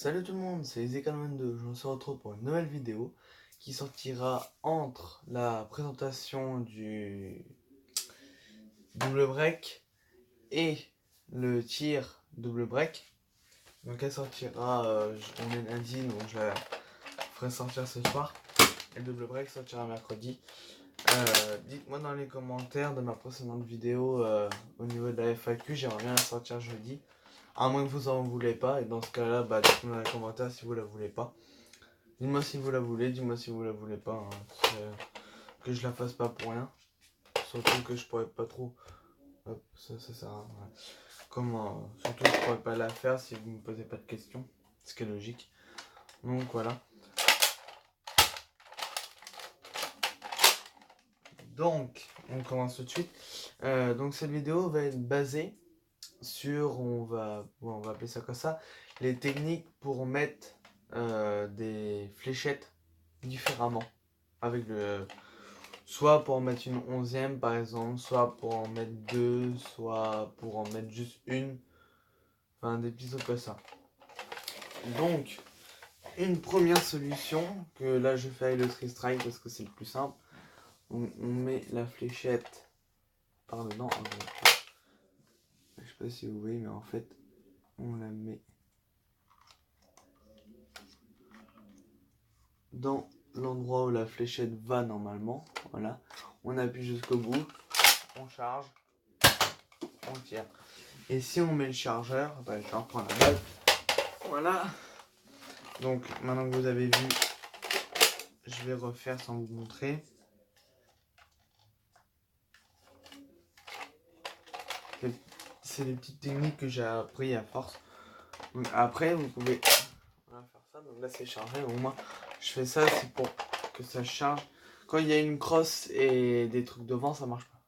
Salut tout le monde, c'est Ezekiel22. Je se retrouve pour une nouvelle vidéo qui sortira entre la présentation du double break et le tir double break. Donc elle sortira, on est lundi, donc je la ferai sortir ce soir. Et le double break sortira mercredi. Dites-moi dans les commentaires de ma précédente vidéo au niveau de la FAQ, j'aimerais bien la sortir jeudi. À moins que vous en voulez pas, et dans ce cas-là, dites-moi dans les commentaires si vous la voulez pas. Dites-moi si vous la voulez, dis-moi si vous la voulez pas. Que je la fasse pas pour rien. Surtout que je pourrais pas trop. Hop, ça sert à rien. Comment surtout que je pourrais pas la faire si vous me posez pas de questions. Ce qui est logique. Donc voilà. Donc, on commence tout de suite. Donc cette vidéo va être basée sur, on va appeler ça comme ça, les techniques pour mettre des fléchettes différemment. Avec soit pour en mettre une 11e par exemple, soit pour en mettre deux, soit pour en mettre juste une. Enfin des petits trucs comme ça. Donc, une première solution, que là je fais avec le Tri-Strike parce que c'est le plus simple. On met la fléchette par dedans. Je sais pas si vous voyez, mais en fait, on la met dans l'endroit où la fléchette va normalement. Voilà. On appuie jusqu'au bout. On charge. On tire. Et si on met le chargeur, je vais reprendre la balle. Voilà. Donc maintenant que vous avez vu, je vais refaire sans vous montrer. C'est des petites techniques que j'ai appris à force. Donc après, vous pouvez faire ça. Donc là, c'est chargé. Au moins, je fais ça, c'est pour que ça charge. Quand il y a une crosse et des trucs devant, ça marche pas.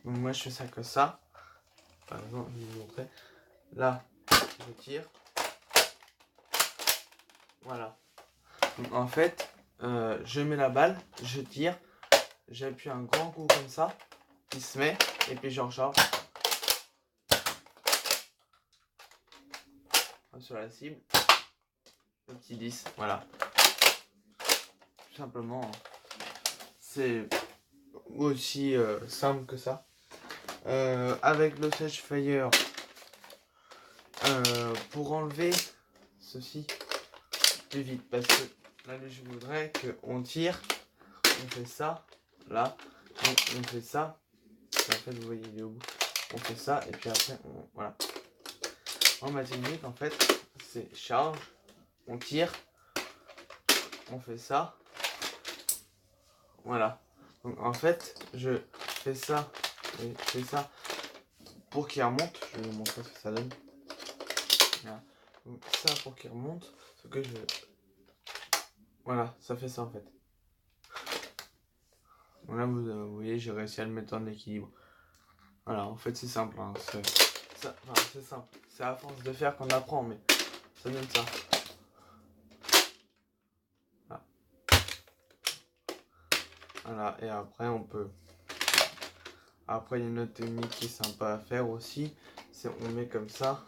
Donc moi, je fais ça comme ça. Par exemple, je vais vous montrer. Là, je tire. Voilà. Donc en fait, je mets la balle, je tire, j'appuie un grand coup comme ça, il se met, et puis je recharge. Sur la cible, le petit 10, voilà. Tout simplement, c'est aussi simple que ça. Avec le Sage Fire, pour enlever ceci plus vite, parce que là je voudrais qu'on tire, on fait ça, là, on fait ça, en fait vous voyez il est au bout, on fait ça, et puis après, voilà. Ma technique en fait, c'est charge, on tire, on fait ça, voilà. Donc en fait, je fais ça et je fais ça pour qu'il remonte. Je vais vous montrer ce que ça donne. Voilà. Donc ça pour qu'il remonte, ce que je... Voilà, ça fait ça en fait. Donc là vous voyez, j'ai réussi à le mettre en équilibre. Voilà, en fait c'est simple. Hein. C'est simple. C'est à force de faire qu'on apprend, mais ça donne ça. Voilà, et après on peut... Après il y a une autre technique qui est sympa à faire aussi, c'est on met comme ça.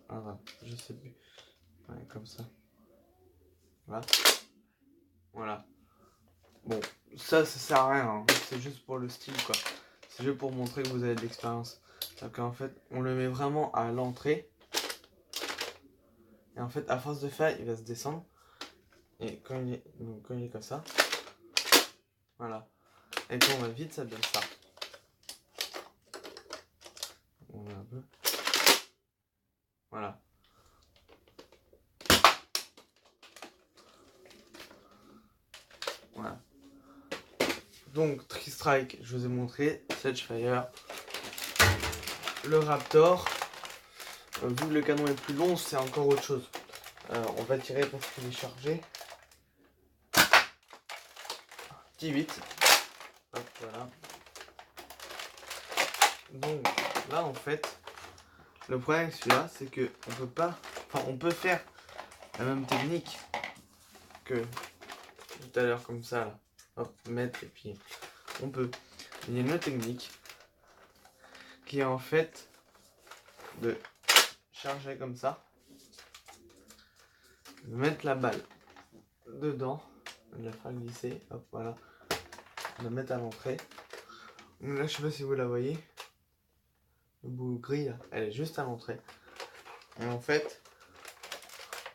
Voilà, je sais plus. Ouais, comme ça. Voilà. Voilà. Bon, ça sert à rien, hein. C'est juste pour le style quoi. C'est juste pour montrer que vous avez de l'expérience. Donc en fait, on le met vraiment à l'entrée. Et en fait, à force de faire, il va se descendre. Et quand il est comme ça, voilà. Et quand on va vite, ça donne ça. On met un peu. Voilà. Voilà. Donc, Tri-Strike, je vous ai montré. Sage Fire. Le Raptor. Vu que le canon est plus long, c'est encore autre chose. On va tirer parce qu'il est chargé. 18. Hop, voilà. Donc là en fait, le problème avec celui-là, c'est que on peut pas. Enfin, on peut faire la même technique que tout à l'heure comme ça là. Hop, mettre et puis on peut. Il y a une autre technique qui est en fait de charger comme ça. Je vais mettre la balle dedans, je vais la faire glisser, hop, voilà. On va la mettre à l'entrée. Là, je sais pas si vous la voyez. Le bout gris, là, elle est juste à l'entrée. Et en fait,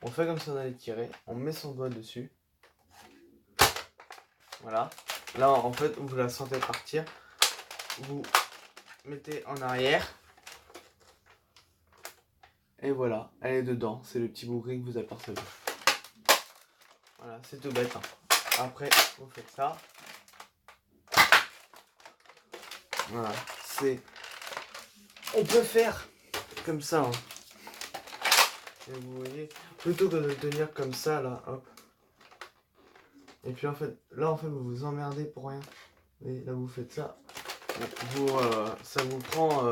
on fait comme si on allait tirer. On met son doigt dessus. Voilà. Là, en fait, vous la sentez partir. Vous mettez en arrière. Et voilà, elle est dedans. C'est le petit bout gris que vous apercevez. Voilà, c'est tout bête. Hein. Après, vous faites ça. Voilà, c'est... On peut faire comme ça. Hein. Et vous voyez, plutôt que de le tenir comme ça, là, hop. Et puis en fait, là, vous vous emmerdez pour rien. Et là, vous faites ça. Ça vous prend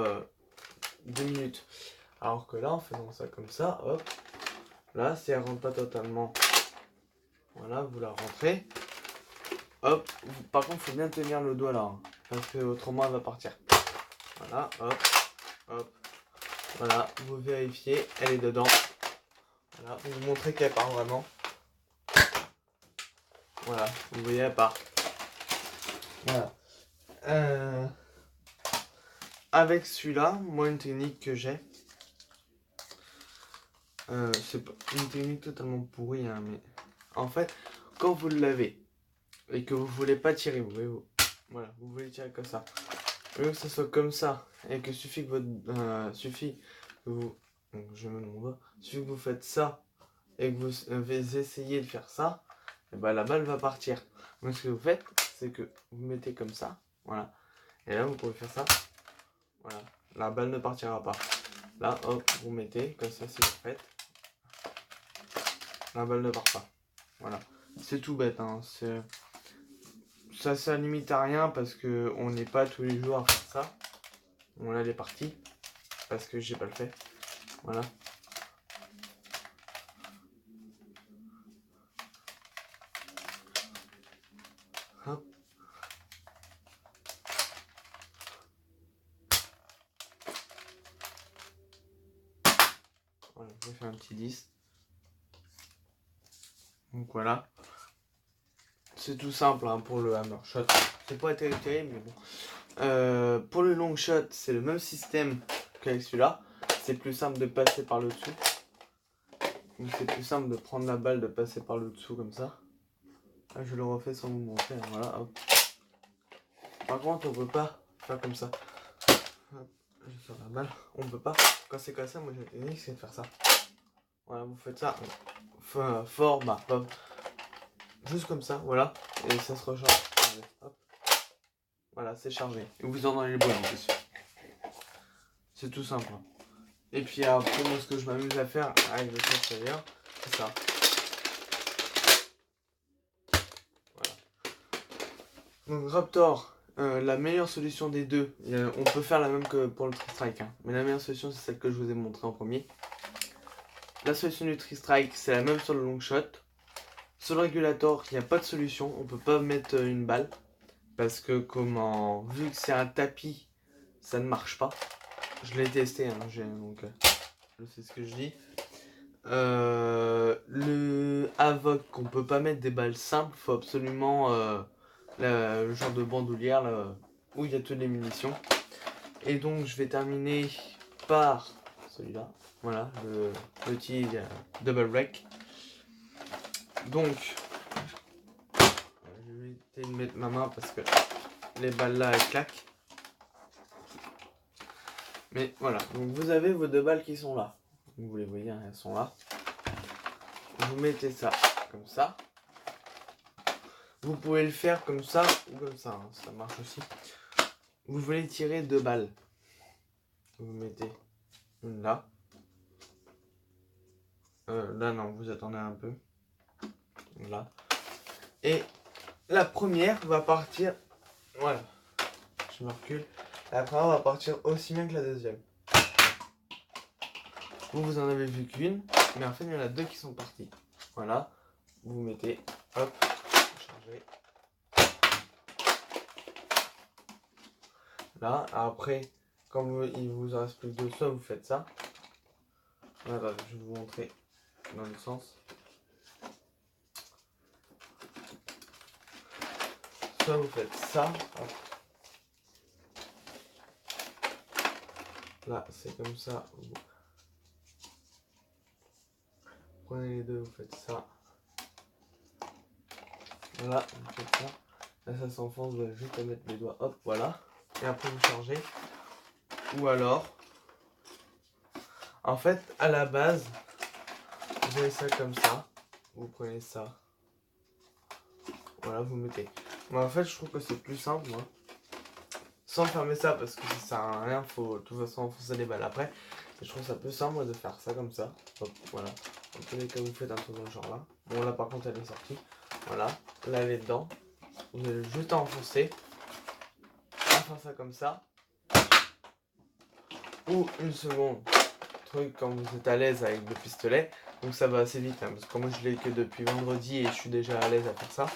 2 minutes. Alors que là, en faisant ça comme ça, hop. Là, si elle rentre pas totalement, voilà, vous la rentrez. Hop. Par contre, il faut bien tenir le doigt là. Hein, parce que autrement, elle va partir. Voilà, hop. Hop. Voilà, vous vérifiez, elle est dedans. Voilà, vous montrez qu'elle part vraiment. Voilà, vous voyez, elle part. Voilà. Avec celui-là, moi, une technique que j'ai, c'est pas une technique totalement pourrie, hein, mais en fait, quand vous le lavez et que vous voulez pas tirer, vous voyez, voilà, vous voulez tirer comme ça. Au lieu que ça soit comme ça et que suffit que vous, donc je me mon doigt, suffit que vous faites ça et que vous essayez de faire ça, et ben la balle va partir. Donc ce que vous faites, c'est que vous mettez comme ça, voilà, et là vous pouvez faire ça, voilà, la balle ne partira pas. Là, hop, vous mettez comme ça, si vous faites, la balle ne part pas. Voilà, c'est tout bête, hein. Ça limite à rien parce que on n'est pas tous les jours à faire ça. On a les parties parce que j'ai pas le fait. Voilà. Hop. Voilà, je vais faire un petit 10. Donc voilà. C'est tout simple hein, pour le hammer shot. C'est pas terrible, mais bon. Pour le long shot, c'est le même système qu'avec celui-là. C'est plus simple de passer par le dessous. Donc c'est plus simple de prendre la balle, de passer par le dessous comme ça. Là, je le refais sans vous montrer. Hein, voilà, hop. Par contre, on peut pas faire comme ça. Hop, je sors la balle. On peut pas. Quand c'est comme ça, moi j'ai une technique, c'est de faire ça. Voilà, vous faites ça. Fort, bas, hop. Juste comme ça, voilà. Et ça se recharge. Hop. Voilà, c'est chargé. Et vous entendez les bruits en plus. C'est tout simple. Hein. Et puis après, moi, ce que je m'amuse à faire avec le extérieur, c'est ça. Voilà. Donc Raptor, la meilleure solution des deux, on peut faire la même que pour le Tri-Strike. Hein. Mais la meilleure solution, c'est celle que je vous ai montrée en premier. La solution du Tri-Strike, c'est la même sur le long shot. Sur le régulator, il n'y a pas de solution. On peut pas mettre une balle. Parce que vu que c'est un tapis, ça ne marche pas. Je l'ai testé, hein, donc je sais ce que je dis. Le Avoc, on peut pas mettre des balles simples. Faut absolument le genre de bandoulière là, où il y a toutes les munitions. Et donc je vais terminer par celui-là. Voilà, le petit double break. Donc, je vais éviter de mettre ma main parce que les balles là elles claquent. Mais voilà, donc vous avez vos deux balles qui sont là. Vous les voyez, hein, elles sont là. Vous mettez ça comme ça. Vous pouvez le faire comme ça ou comme ça, hein, ça marche aussi. Vous voulez tirer deux balles. Vous mettez une là. Là non, vous attendez un peu. Là. Et la première va partir. Voilà. Je me recule. La première va partir aussi bien que la deuxième. Vous en avez vu qu'une, mais en fait il y en a deux qui sont partis. Voilà. Vous mettez, hop, chargez. Là, après, quand il vous en reste plus que deux, soit vous faites ça. Voilà, je vais vous montrer dans le sens. Soit vous faites ça. Hop. Là, c'est comme ça. Vous prenez les deux, vous faites ça. Voilà, vous faites ça. Là, ça s'enfonce, vous avez juste à mettre les doigts. Hop, voilà. Et après, vous chargez. Ou alors, en fait, à la base, vous avez ça comme ça. Vous prenez ça. Voilà, vous mettez. Mais en fait, je trouve que c'est plus simple, moi. Sans fermer ça, parce que ça sert à rien, faut de toute façon enfoncer les balles après. Et je trouve ça plus simple, moi, de faire ça comme ça. Hop, voilà. En tous les cas, vous faites un truc dans le genre là. Bon, là, par contre, elle est sortie. Voilà. Là, elle est dedans. Vous allez juste enfoncer. Faire ça comme ça. Ou une seconde. Truc quand vous êtes à l'aise avec le pistolet. Donc ça va assez vite, hein, parce que moi, je l'ai que depuis vendredi et je suis déjà à l'aise à faire ça.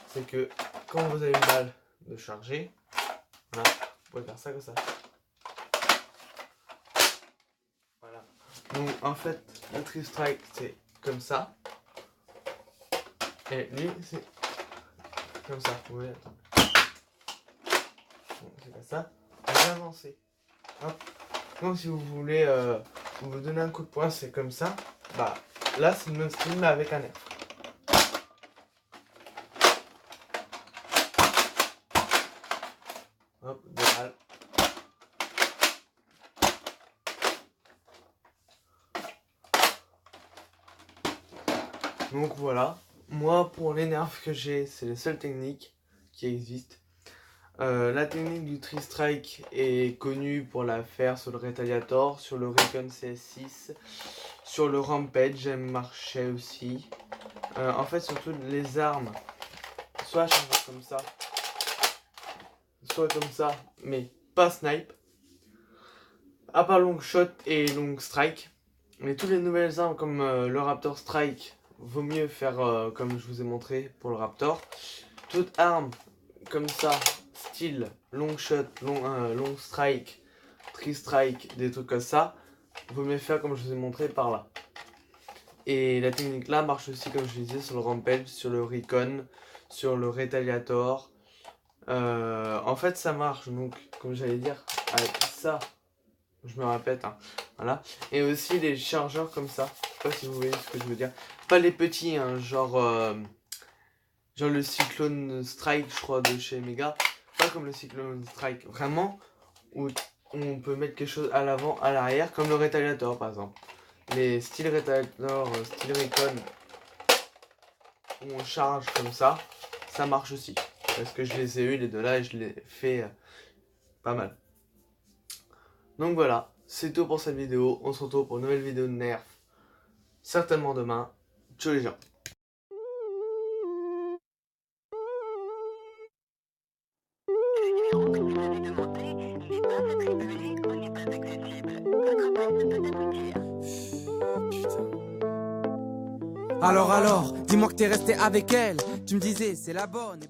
C'est que quand vous avez une balle de charger, voilà, vous pouvez faire ça comme ça. Voilà. Donc en fait, le Tri-Strike c'est comme ça. Et lui c'est comme ça. Vous voyez, attends. Bon, c'est comme ça. Vous avancez. Hop. Donc si vous voulez vous donner un coup de poing, c'est comme ça. Bah là c'est le même style mais avec un air. Hop, deux balles. Donc voilà, moi pour les nerfs que j'ai, c'est les seules techniques qui existent. La technique du Tri-Strike est connue pour la faire sur le Retaliator, sur le Recon CS6, sur le Rampage, elle marchait aussi. En fait, sur toutes les armes, soit chargeur comme ça, soit comme ça, mais pas snipe. À part long shot et long strike. Mais toutes les nouvelles armes comme le Raptor Strike, vaut mieux faire comme je vous ai montré pour le Raptor. Toute arme comme ça, style long shot, long strike, Tri-Strike, des trucs comme ça, vaut mieux faire comme je vous ai montré par là. Et la technique là marche aussi comme je disais sur le Rampage, sur le Recon, sur le Retaliator. En fait ça marche donc comme j'allais dire avec ça. Je me répète, hein. Voilà. Et aussi les chargeurs comme ça. Je sais pas si vous voyez ce que je veux dire. Pas les petits, hein, genre le Cyclone Strike, je crois, de chez Mega. Pas comme le Cyclone Strike, vraiment, où on peut mettre quelque chose à l'avant, à l'arrière, comme le Retaliator par exemple. Les styles Retaliator, style Recon, où on charge comme ça marche aussi. Parce que je les ai eu les deux là et je les ai fait pas mal. Donc voilà, c'est tout pour cette vidéo. On se retrouve pour une nouvelle vidéo de nerf. Certainement demain. Ciao les gens. Le numéro que vous avez demandé n'est pas attribué ou n'est pas accessible. Votre appel ne peut aboutir. Putain. Alors, dis-moi que t'es resté avec elle. Tu me disais, c'est la bonne.